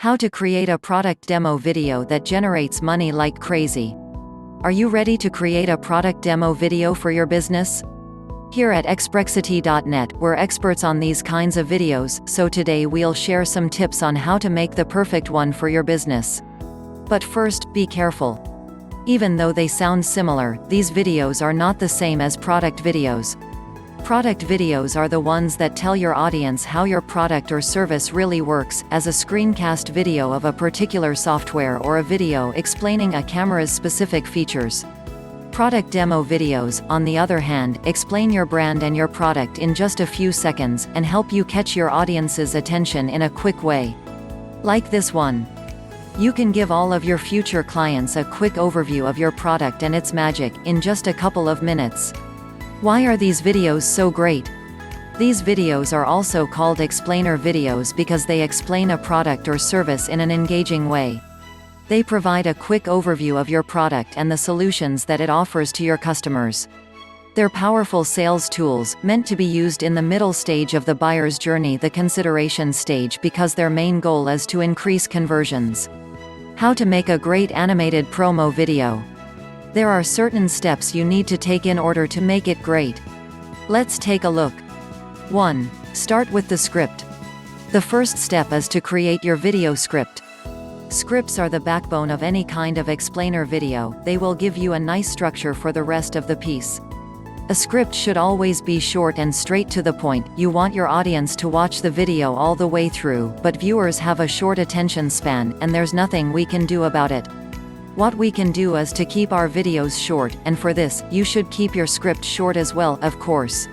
How to create a product demo video that generates money like crazy. Are you ready to create a product demo video for your business? Here at Exprexity.net, we're experts on these kinds of videos, so today we'll share some tips on how to make the perfect one for your business. But first, be careful. Even though they sound similar, these videos are not the same as product videos. Product videos are the ones that tell your audience how your product or service really works, as a screencast video of a particular software or a video explaining a camera's specific features. Product demo videos, on the other hand, explain your brand and your product in just a few seconds, and help you catch your audience's attention in a quick way. Like this one. You can give all of your future clients a quick overview of your product and its magic, in just a couple of minutes. Why are these videos so great? These videos are also called explainer videos because they explain a product or service in an engaging way. They provide a quick overview of your product and the solutions that it offers to your customers. They're powerful sales tools, meant to be used in the middle stage of the buyer's journey, the consideration stage, because their main goal is to increase conversions. How to make a great animated promo video. There are certain steps you need to take in order to make it great. Let's take a look. 1. Start with the script. The first step is to create your video script. Scripts are the backbone of any kind of explainer video. They will give you a nice structure for the rest of the piece. A script should always be short and straight to the point. You want your audience to watch the video all the way through, but viewers have a short attention span, and there's nothing we can do about it. What we can do is to keep our videos short, and for this, you should keep your script short as well, of course.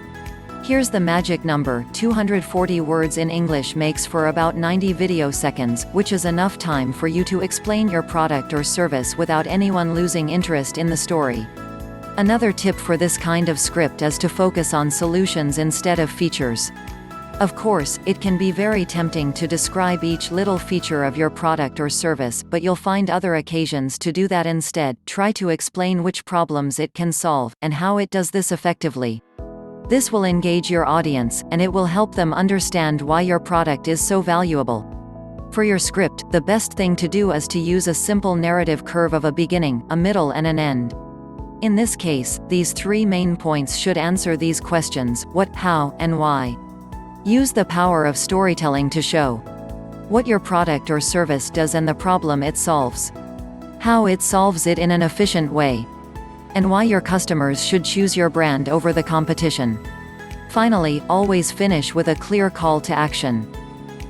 Here's the magic number: 240 words in English makes for about 90 video seconds, which is enough time for you to explain your product or service without anyone losing interest in the story. Another tip for this kind of script is to focus on solutions instead of features. Of course, it can be very tempting to describe each little feature of your product or service, but you'll find other occasions to do that instead. Try to explain which problems it can solve, and how it does this effectively. This will engage your audience, and it will help them understand why your product is so valuable. For your script, the best thing to do is to use a simple narrative curve of a beginning, a middle and an end. In this case, these three main points should answer these questions: what, how, and why. Use the power of storytelling to show what your product or service does and the problem it solves, how it solves it in an efficient way, and why your customers should choose your brand over the competition. Finally, always finish with a clear call to action.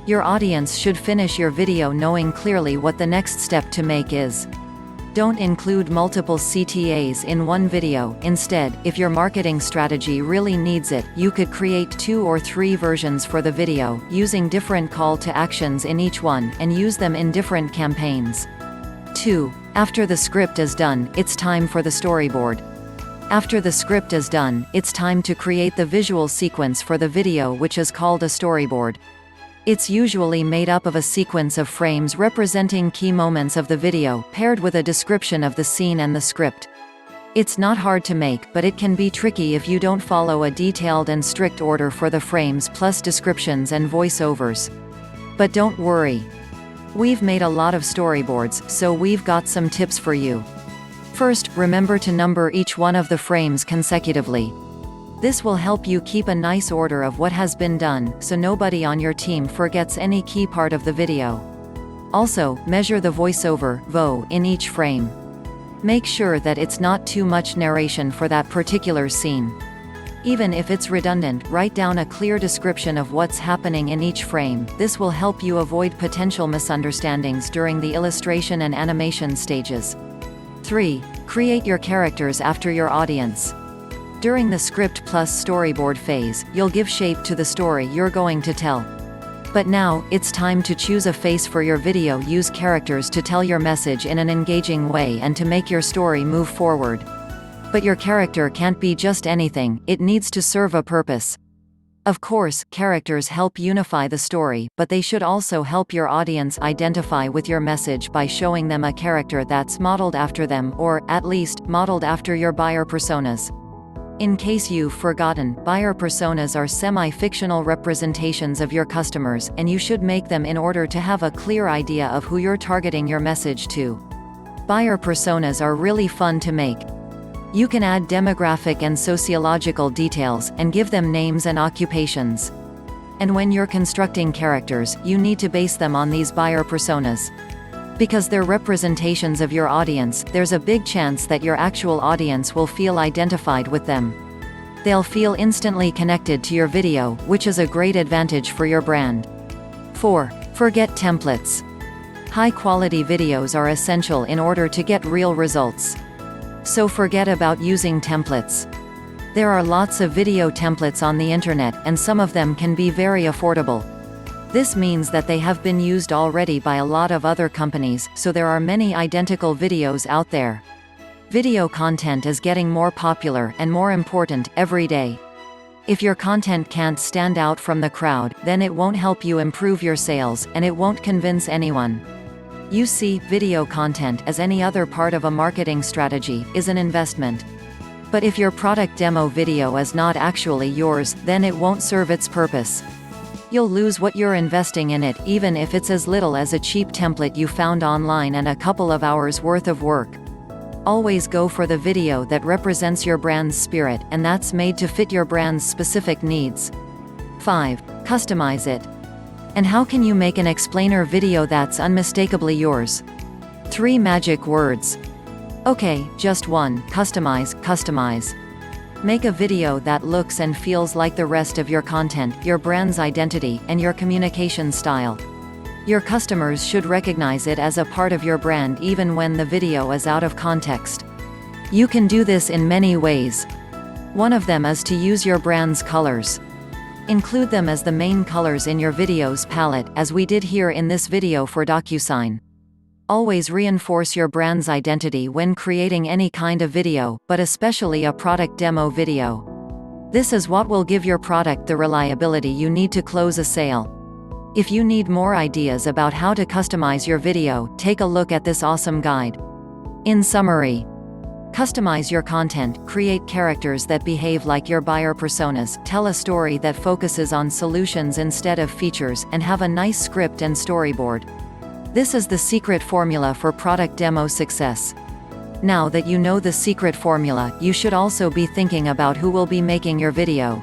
Your audience should finish your video knowing clearly what the next step to make is. Don't include multiple CTAs in one video. Instead, if your marketing strategy really needs it, you could create 2 or 3 versions for the video, using different call to actions in each one, and use them in different campaigns. 2. After the script is done, it's time for the storyboard. After the script is done, it's time to create the visual sequence for the video, which is called a storyboard. It's usually made up of a sequence of frames representing key moments of the video, paired with a description of the scene and the script. It's not hard to make, but it can be tricky if you don't follow a detailed and strict order for the frames plus descriptions and voiceovers. But don't worry. We've made a lot of storyboards, so we've got some tips for you. First, remember to number each one of the frames consecutively. This will help you keep a nice order of what has been done, so nobody on your team forgets any key part of the video. Also, measure the voiceover (VO) in each frame. Make sure that it's not too much narration for that particular scene. Even if it's redundant, write down a clear description of what's happening in each frame. This will help you avoid potential misunderstandings during the illustration and animation stages. 3. Create your characters after your audience. During the script plus storyboard phase, you'll give shape to the story you're going to tell. But now, it's time to choose a face for your video. Use characters to tell your message in an engaging way and to make your story move forward. But your character can't be just anything, it needs to serve a purpose. Of course, characters help unify the story, but they should also help your audience identify with your message by showing them a character that's modeled after them, or, at least, modeled after your buyer personas. In case you've forgotten, buyer personas are semi-fictional representations of your customers, and you should make them in order to have a clear idea of who you're targeting your message to. Buyer personas are really fun to make. You can add demographic and sociological details, and give them names and occupations. And when you're constructing characters, you need to base them on these buyer personas. Because they're representations of your audience, there's a big chance that your actual audience will feel identified with them. They'll feel instantly connected to your video, which is a great advantage for your brand. 4. Forget templates. High-quality videos are essential in order to get real results. So forget about using templates. There are lots of video templates on the internet, and some of them can be very affordable. This means that they have been used already by a lot of other companies, so there are many identical videos out there. Video content is getting more popular and more important every day. If your content can't stand out from the crowd, then it won't help you improve your sales, and it won't convince anyone. You see, video content, as any other part of a marketing strategy, is an investment. But if your product demo video is not actually yours, then it won't serve its purpose. You'll lose what you're investing in it, even if it's as little as a cheap template you found online and a couple of hours worth of work. Always go for the video that represents your brand's spirit, and that's made to fit your brand's specific needs. 5. Customize it. And how can you make an explainer video that's unmistakably yours? 3 magic words. Okay, just one: customize, customize. Make a video that looks and feels like the rest of your content, your brand's identity, and your communication style. Your customers should recognize it as a part of your brand even when the video is out of context. You can do this in many ways. One of them is to use your brand's colors. Include them as the main colors in your video's palette, as we did here in this video for DocuSign. Always reinforce your brand's identity when creating any kind of video, but especially a product demo video. This is what will give your product the reliability you need to close a sale. If you need more ideas about how to customize your video, take a look at this awesome guide. In summary, customize your content, create characters that behave like your buyer personas, tell a story that focuses on solutions instead of features, and have a nice script and storyboard. This is the secret formula for product demo success. Now that you know the secret formula, you should also be thinking about who will be making your video.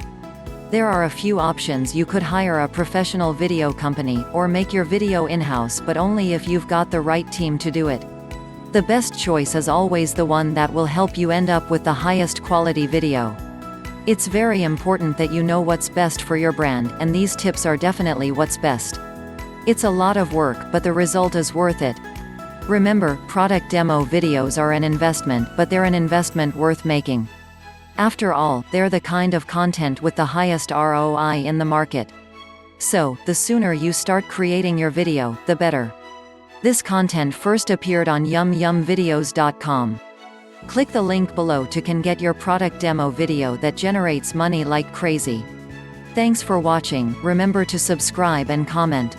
There are a few options. You could hire a professional video company, or make your video in-house, but only if you've got the right team to do it. The best choice is always the one that will help you end up with the highest quality video. It's very important that you know what's best for your brand, and these tips are definitely what's best. It's a lot of work, but the result is worth it. Remember, product demo videos are an investment, but they're an investment worth making. After all, they're the kind of content with the highest ROI in the market. So, the sooner you start creating your video, the better. This content first appeared on yumyumvideos.com. Click the link below to get your product demo video that generates money like crazy. Thanks for watching. Remember to subscribe and comment.